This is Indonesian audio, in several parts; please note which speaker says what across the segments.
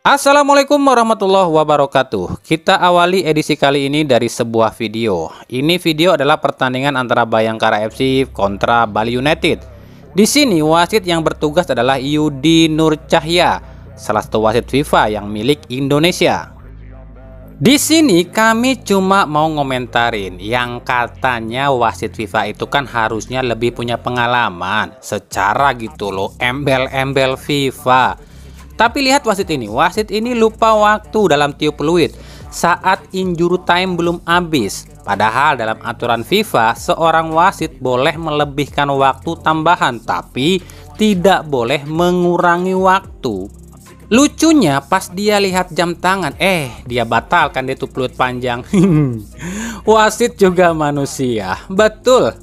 Speaker 1: Assalamualaikum warahmatullahi wabarakatuh. Kita awali edisi kali ini dari sebuah video. Ini video adalah pertandingan antara Bayangkara FC kontra Bali United. Di sini wasit yang bertugas adalah Yudi Nur Cahya, salah satu wasit FIFA yang milik Indonesia. Di sini kami cuma mau ngomentarin yang katanya wasit FIFA itu kan harusnya lebih punya pengalaman secara gitu loh, embel-embel FIFA. Tapi lihat wasit ini lupa waktu dalam tiup peluit saat injury time belum habis. Padahal dalam aturan FIFA seorang wasit boleh melebihkan waktu tambahan tapi tidak boleh mengurangi waktu. Lucunya pas dia lihat jam tangan, dia batalkan dia tuh peluit panjang. Wasit juga manusia. Betul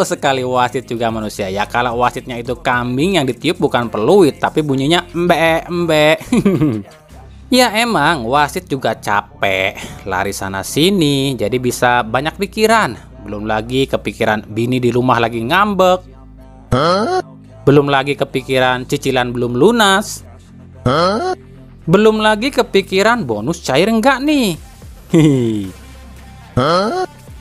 Speaker 1: sekali, wasit juga manusia. Ya kalau wasitnya itu kambing yang ditiup bukan peluit tapi bunyinya embe. Ya emang wasit juga capek, lari sana sini, jadi bisa banyak pikiran. Belum lagi kepikiran bini di rumah lagi ngambek. Belum lagi kepikiran cicilan belum lunas. Belum lagi kepikiran bonus cair enggak nih.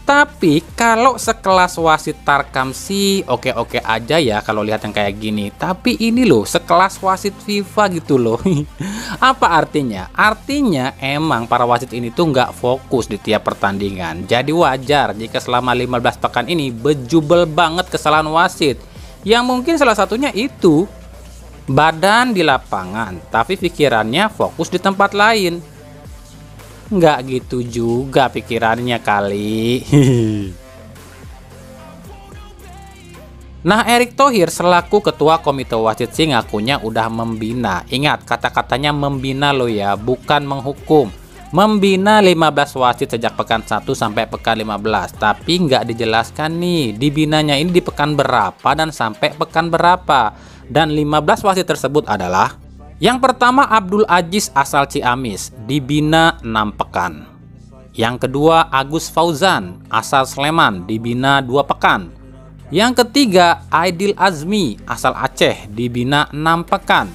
Speaker 1: Tapi kalau sekelas wasit Tarkam sih oke-oke aja ya kalau lihat yang kayak gini. Tapi ini loh sekelas wasit FIFA gitu loh. Apa artinya? Artinya emang para wasit ini tuh nggak fokus di tiap pertandingan. Jadi wajar jika selama 15 pekan ini bejubel banget kesalahan wasit. Yang mungkin salah satunya itu badan di lapangan, tapi pikirannya fokus di tempat lain. Nggak gitu juga pikirannya kali. Nah, Erick Thohir selaku ketua komite wasit sih ngakunya udah membina. Ingat kata-katanya membina loh ya, bukan menghukum. Membina 15 wasit sejak pekan 1 sampai pekan 15. Tapi nggak dijelaskan nih dibinanya ini di pekan berapa dan sampai pekan berapa. Dan 15 wasit tersebut adalah: yang pertama Abdul Aziz asal Ciamis, dibina 6 pekan. Yang kedua Agus Fauzan asal Sleman, dibina 2 pekan. Yang ketiga Aidil Azmi asal Aceh, dibina 6 pekan.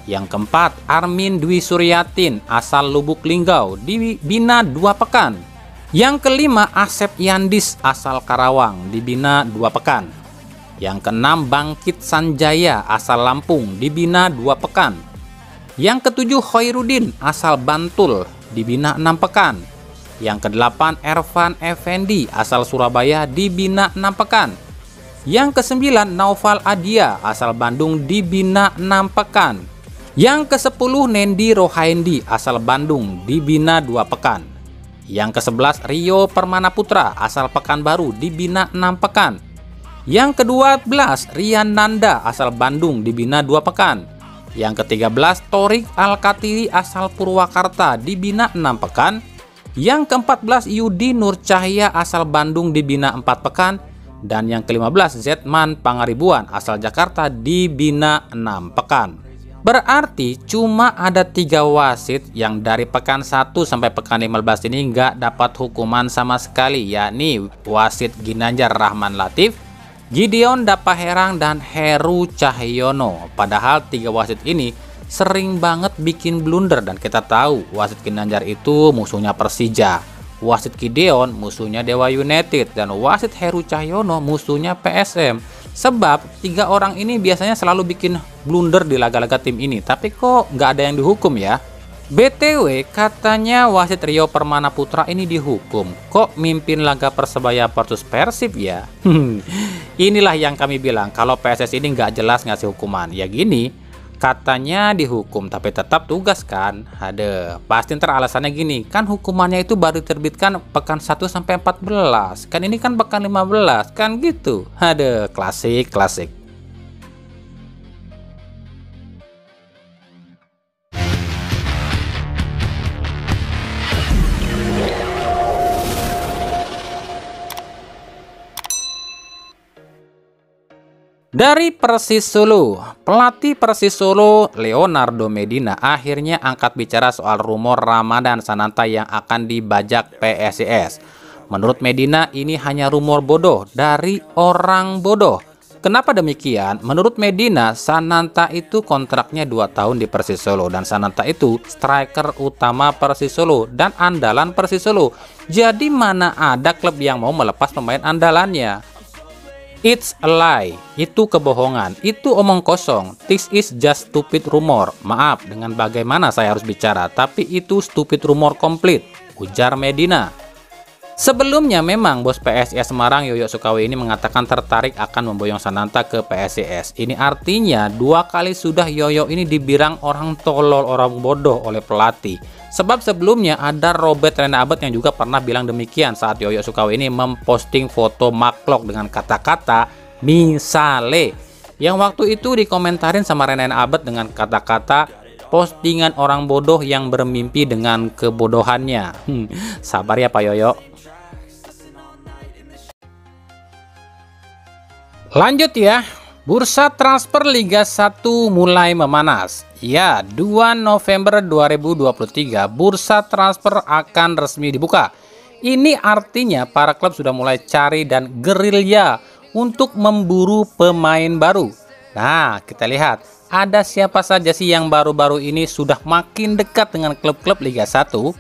Speaker 1: Yang keempat Armin Dwi Suryatin asal Lubuk Linggau, dibina 2 pekan. Yang kelima Asep Yandis asal Karawang, dibina 2 pekan. Yang keenam Bangkit Sanjaya asal Lampung, dibina 2 pekan. Yang ketujuh Khairuddin asal Bantul, dibina 6 pekan. Yang kedelapan Ervan Effendi asal Surabaya, dibina 6 pekan. Yang kesembilan Naufal Adia asal Bandung, dibina 6 pekan. Yang ke-10 Nendi Rohaindi asal Bandung, dibina 2 pekan. Yang ke-11 Rio Permana Putra asal Pekanbaru, dibina 6 pekan. Yang ke-12 Rian Nanda asal Bandung, dibina 2 pekan. Yang ke-13 Torik Al-Katiri asal Purwakarta, dibina 6 pekan. Yang ke-14 Yudi Nur Cahya asal Bandung, dibina 4 pekan. Dan yang ke-15 Zetman Pangaribuan asal Jakarta, dibina 6 pekan. Berarti cuma ada 3 wasit yang dari pekan 1 sampai pekan 15 ini nggak dapat hukuman sama sekali, yakni wasit Ginanjar Rahman Latif, Gideon Dapaherang, dan Heru Cahyono. Padahal 3 wasit ini sering banget bikin blunder dan kita tahu wasit Ginanjar itu musuhnya Persija, wasit Gideon musuhnya Dewa United, dan wasit Heru Cahyono musuhnya PSM. Sebab 3 orang ini biasanya selalu bikin blunder di laga-laga tim ini, tapi kok nggak ada yang dihukum ya. BTW katanya wasit Rio Permana Putra ini dihukum. Kok mimpin laga Persebaya versus Persib ya? Inilah yang kami bilang kalau PSS ini nggak jelas ngasih hukuman. Ya gini, katanya dihukum tapi tetap tugas kan. Ada pasti ntar alasannya gini, kan hukumannya itu baru diterbitkan pekan 1 sampai 14. Kan ini kan pekan 15 kan gitu. Ada klasik. Dari Persis Solo, pelatih Persis Solo Leonardo Medina akhirnya angkat bicara soal rumor Ramadan Sananta yang akan dibajak PSIS. Menurut Medina ini hanya rumor bodoh dari orang bodoh. Kenapa demikian? Menurut Medina, Sananta itu kontraknya 2 tahun di Persis Solo, dan Sananta itu striker utama Persis Solo dan andalan Persis Solo. Jadi mana ada klub yang mau melepas pemain andalannya? It's a lie, itu kebohongan, itu omong kosong. This is just stupid rumor. Maaf dengan bagaimana saya harus bicara, tapi itu stupid rumor komplit, ujar Medina. Sebelumnya memang bos PSIS Semarang Yoyo Sukawi ini mengatakan tertarik akan memboyong Sananta ke PSIS. Ini artinya 2 kali sudah Yoyo ini dibilang orang tolol, orang bodoh oleh pelatih. Sebab sebelumnya ada Robert Rene Abad yang juga pernah bilang demikian saat Yoyo Sukawi ini memposting foto Mark Klok dengan kata-kata misale. Yang waktu itu dikomentarin sama Rene Abad dengan kata-kata postingan orang bodoh yang bermimpi dengan kebodohannya. Sabar ya Pak Yoyo. Lanjut ya, bursa transfer Liga 1 mulai memanas. Ya, 2 November 2023 bursa transfer akan resmi dibuka. Ini artinya para klub sudah mulai cari dan gerilya untuk memburu pemain baru. Nah, kita lihat ada siapa saja sih yang baru-baru ini sudah makin dekat dengan klub-klub Liga 1.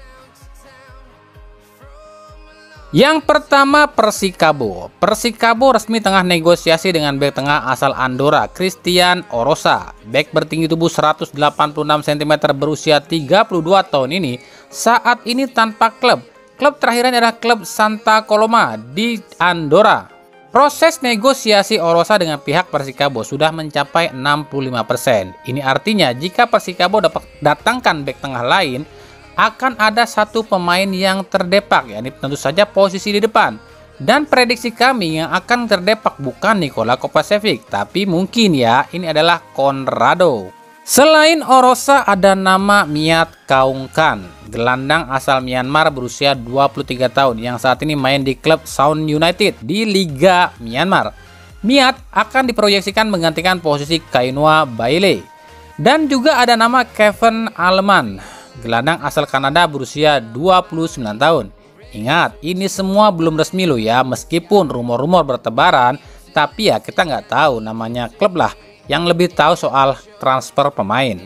Speaker 1: Yang pertama Persikabo. Persikabo resmi tengah negosiasi dengan bek tengah asal Andorra, Christian Orosa. Bek bertinggi tubuh 186 cm berusia 32 tahun ini saat ini tanpa klub. Klub terakhirnya adalah klub Santa Coloma di Andorra. Proses negosiasi Orosa dengan pihak Persikabo sudah mencapai 65%. Ini artinya jika Persikabo dapat datangkan bek tengah lain, akan ada satu pemain yang terdepak, yakni tentu saja posisi di depan. Dan prediksi kami yang akan terdepak bukan Nikola Kovacevic, tapi mungkin ya ini adalah Conrado. Selain Orosa ada nama Miat Kaungkan, gelandang asal Myanmar berusia 23 tahun yang saat ini main di klub Sound United di Liga Myanmar. Miat akan diproyeksikan menggantikan posisi Kainua Baile. Dan juga ada nama Kevin Aleman, gelandang asal Kanada berusia 29 tahun. Ingat, ini semua belum resmi loh ya, meskipun rumor-rumor bertebaran, tapi ya kita nggak tahu, namanya klub lah yang lebih tahu soal transfer pemain.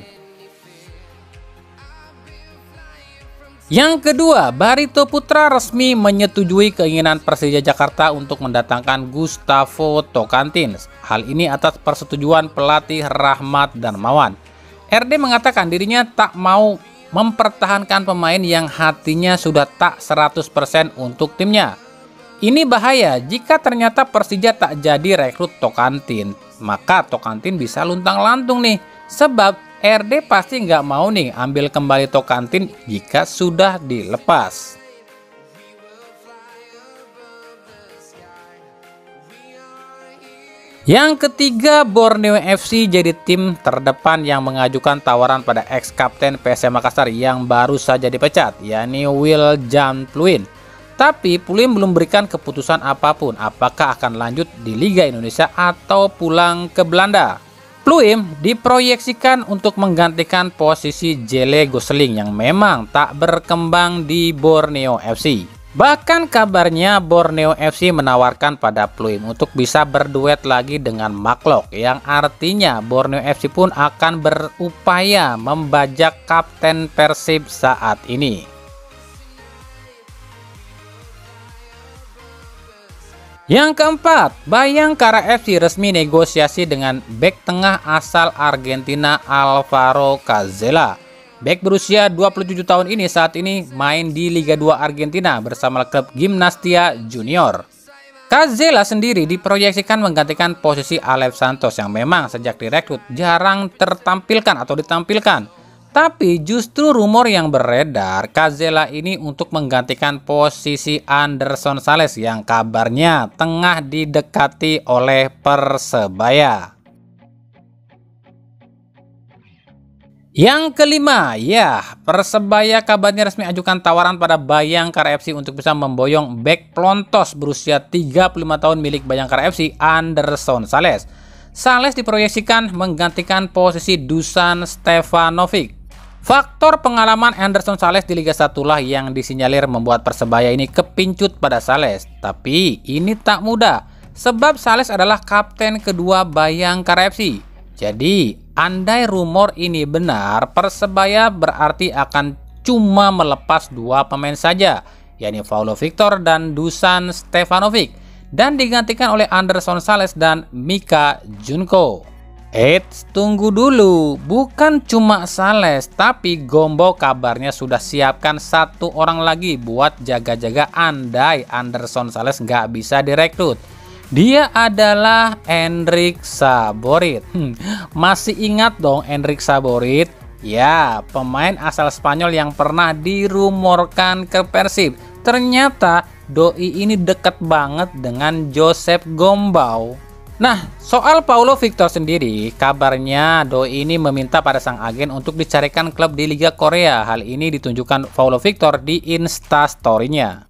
Speaker 1: Yang kedua, Barito Putra resmi menyetujui keinginan Persija Jakarta untuk mendatangkan Gustavo Tocantins. Hal ini atas persetujuan pelatih Rahmat Darmawan. RD mengatakan dirinya tak mau mempertahankan pemain yang hatinya sudah tak 100% untuk timnya. Ini bahaya jika ternyata Persija tak jadi rekrut Tocantins, maka Tocantins bisa luntang-lantung nih. Sebab RD pasti nggak mau nih ambil kembali Tocantins jika sudah dilepas. Yang ketiga, Borneo FC jadi tim terdepan yang mengajukan tawaran pada ex-kapten PSM Makassar yang baru saja dipecat, yakni Wiljan Pluim. Tapi Pluim belum berikan keputusan apapun apakah akan lanjut di Liga Indonesia atau pulang ke Belanda. Pluim diproyeksikan untuk menggantikan posisi Jelle Gosling yang memang tak berkembang di Borneo FC. Bahkan kabarnya Borneo FC menawarkan pada Pluim untuk bisa berduet lagi dengan Mark Klok, yang artinya Borneo FC pun akan berupaya membajak kapten Persib saat ini. Yang keempat, Bayangkara FC resmi negosiasi dengan bek tengah asal Argentina Alvaro Cazela. Bek berusia 27 tahun ini saat ini main di Liga 2 Argentina bersama klub Gimnasia Junior. Cazela sendiri diproyeksikan menggantikan posisi Alex Santos yang memang sejak direkrut jarang tertampilkan atau ditampilkan. Tapi justru rumor yang beredar Cazela ini untuk menggantikan posisi Anderson Sales yang kabarnya tengah didekati oleh Persebaya. Yang kelima, ya, Persebaya kabarnya resmi ajukan tawaran pada Bayangkara FC untuk bisa memboyong bek pelontos berusia 35 tahun milik Bayangkara FC, Anderson Sales. Sales diproyeksikan menggantikan posisi Dusan Stefanovic. Faktor pengalaman Anderson Sales di Liga 1 lah yang disinyalir membuat Persebaya ini kepincut pada Sales. Tapi ini tak mudah. Sebab Sales adalah kapten kedua Bayangkara FC. Jadi, andai rumor ini benar, Persebaya berarti akan cuma melepas 2 pemain saja, yakni Paulo Victor dan Dusan Stefanovic, dan digantikan oleh Anderson Sales dan Mika Junko. Eits, tunggu dulu, bukan cuma Sales, tapi Gombo kabarnya sudah siapkan 1 orang lagi buat jaga-jaga andai Anderson Sales nggak bisa direkrut. Dia adalah Enric Saborit. Masih ingat dong Enric Saborit? Ya, pemain asal Spanyol yang pernah dirumorkan ke Persib. Ternyata doi ini dekat banget dengan Joseph Gombau. Nah, soal Paulo Victor sendiri, kabarnya doi ini meminta pada sang agen untuk dicarikan klub di Liga Korea. Hal ini ditunjukkan Paulo Victor di Instastory-nya.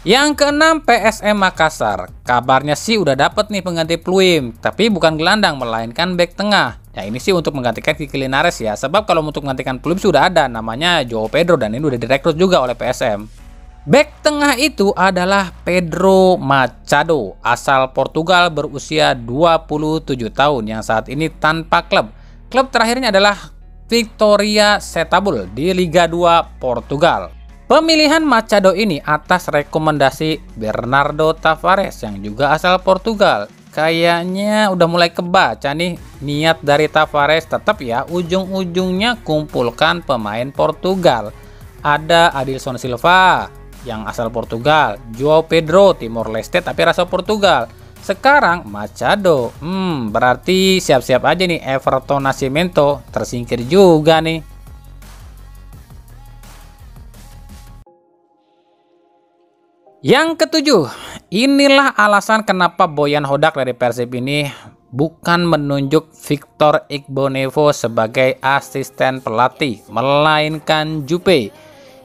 Speaker 1: Yang keenam, PSM Makassar. Kabarnya sih udah dapet nih pengganti Pluim, tapi bukan gelandang melainkan bek tengah. Ya ini sih untuk menggantikan Kiki Linares ya, sebab kalau untuk menggantikan Pluim sudah ada, namanya Joao Pedro, dan ini udah direkrut juga oleh PSM. Bek tengah itu adalah Pedro Machado, asal Portugal berusia 27 tahun yang saat ini tanpa klub. Klub terakhirnya adalah Victoria Setúbal di Liga 2 Portugal. Pemilihan Machado ini atas rekomendasi Bernardo Tavares yang juga asal Portugal. Kayaknya udah mulai kebaca nih niat dari Tavares, tetap ya ujung-ujungnya kumpulkan pemain Portugal. Ada Adilson Silva yang asal Portugal, Joao Pedro Timor Leste tapi rasa Portugal. Sekarang Machado, berarti siap-siap aja nih Everton Nascimento tersingkir juga nih. Yang ketujuh, inilah alasan kenapa Boyan Hodak dari Persib ini bukan menunjuk Victor Igbonevo sebagai asisten pelatih, melainkan Jupe.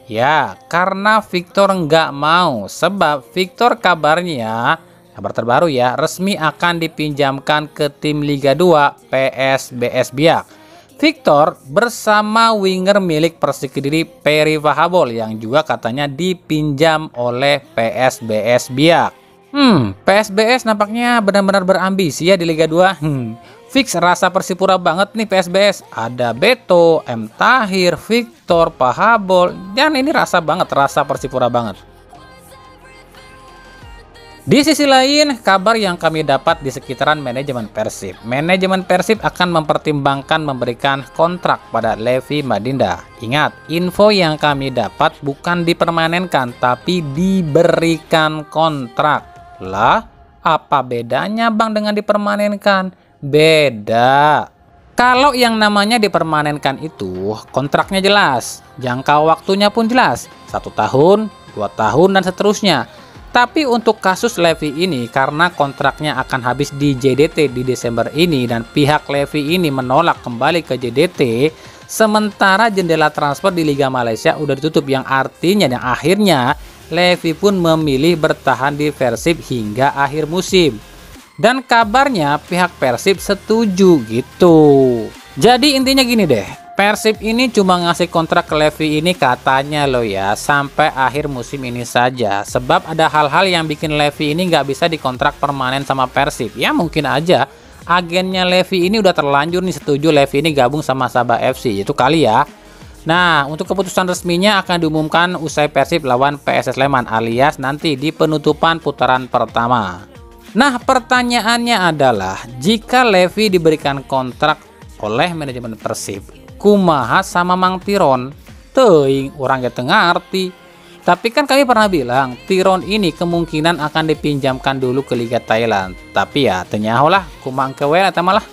Speaker 1: Ya, karena Victor nggak mau, sebab Victor kabarnya, kabar terbaru ya, resmi akan dipinjamkan ke tim Liga 2 PSBS Biak. Victor bersama winger milik Persik Kediri Perry Vahabol yang juga katanya dipinjam oleh PSBS Biak. PSBS nampaknya benar-benar berambisi ya di Liga 2. Fix rasa Persipura banget nih PSBS. Ada Beto, M. Tahir, Victor, Pahabol, dan ini rasa Persipura banget. Di sisi lain, kabar yang kami dapat di sekitaran manajemen Persib. Manajemen Persib akan mempertimbangkan memberikan kontrak pada Levi Madinda. Ingat, info yang kami dapat bukan dipermanenkan, tapi diberikan kontrak. Lah, apa bedanya Bang dengan dipermanenkan? Beda. Kalau yang namanya dipermanenkan itu kontraknya jelas, jangka waktunya pun jelas, 1 tahun, 2 tahun dan seterusnya. Tapi untuk kasus Levi ini, karena kontraknya akan habis di JDT di Desember ini dan pihak Levi ini menolak kembali ke JDT, sementara jendela transfer di Liga Malaysia udah ditutup, yang artinya yang akhirnya Levi pun memilih bertahan di Persib hingga akhir musim. Dan kabarnya pihak Persib setuju gitu. Jadi intinya gini deh, Persib ini cuma ngasih kontrak ke Levi ini katanya loh ya, sampai akhir musim ini saja. Sebab ada hal-hal yang bikin Levi ini nggak bisa dikontrak permanen sama Persib. Ya mungkin aja agennya Levi ini udah terlanjur nih setuju Levi ini gabung sama Sabah FC, itu kali ya. Nah, untuk keputusan resminya akan diumumkan usai Persib lawan PSS Sleman alias nanti di penutupan putaran pertama. Nah, pertanyaannya adalah jika Levi diberikan kontrak oleh manajemen Persib, kumaha sama Mang Tiron? Teuing orang ya tengah arti. Tapi kan kami pernah bilang Tiron ini kemungkinan akan dipinjamkan dulu ke Liga Thailand. Tapi ya tenyaho lah kumang kewel atau malah